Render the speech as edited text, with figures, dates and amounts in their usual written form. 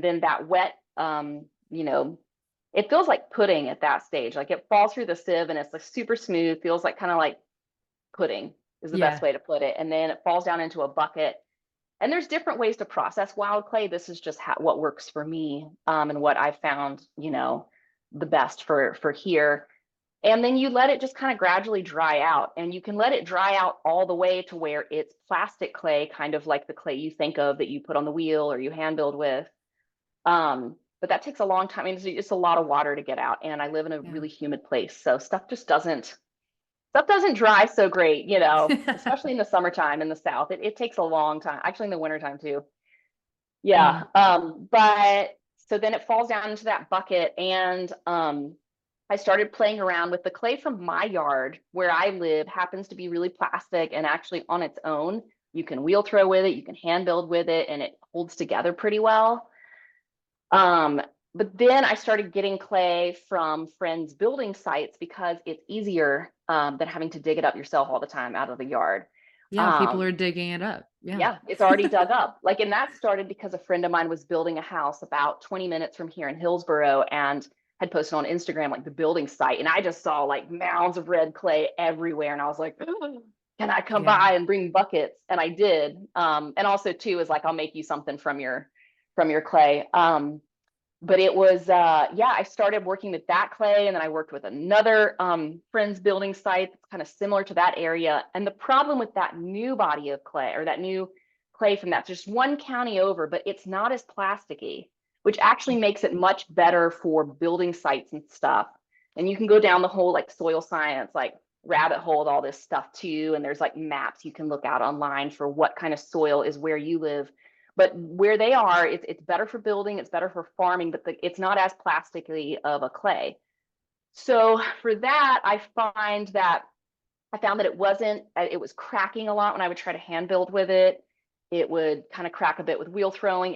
then that wet, it feels like pudding at that stage. Like it falls through the sieve and it's like super smooth, feels like kind of like pudding is the best Yeah. way to put it. And then it falls down into a bucket. And there's different ways to process wild clay. This is just what works for me, and what I found, the best for here. And then you let it just kind of gradually dry out. And you can let it dry out all the way to where it's plastic clay, kind of like the clay you think of that you put on the wheel or you hand build with. But that takes a long time. I mean, it's a lot of water to get out. And I live in a Yeah. really humid place. So stuff doesn't dry so great, especially in the summertime in the South. It takes a long time, actually in the wintertime too. Yeah. Mm. But so then it falls down into that bucket, and I started playing around with the clay from my yard where I live happens to be really plastic and actually on its own. You can wheel throw with it, you can hand build with it, and it holds together pretty well. Um, but then I started getting clay from friends' building sites because it's easier than having to dig it up yourself all the time out of the yard. Yeah, people Um, are digging it up. Yeah. yeah, it's already dug up. Like, and that started because a friend of mine was building a house about 20 minutes from here in Hillsboro and had posted on Instagram like the building site. And I just saw like mounds of red clay everywhere. And I was like, can I come Yeah. by and bring buckets? And I did. And also too is like, I'll make you something from your clay. But it was yeah, I started working with that clay, and then I worked with another friend's building site that's kind of similar to that area. And the problem with that new body of clay, or that new clay from that, just one county over, but it's not as plasticky, which actually makes it much better for building sites and stuff. And you can go down the whole like soil science like rabbit hole with all this stuff too, and there's like maps you can look out online for what kind of soil is where you live. But where they are, it's better for building, it's better for farming, but it's not as plastically of a clay. So for that, I found that it was cracking a lot when I would try to hand build with it. It would kind of crack a bit with wheel throwing.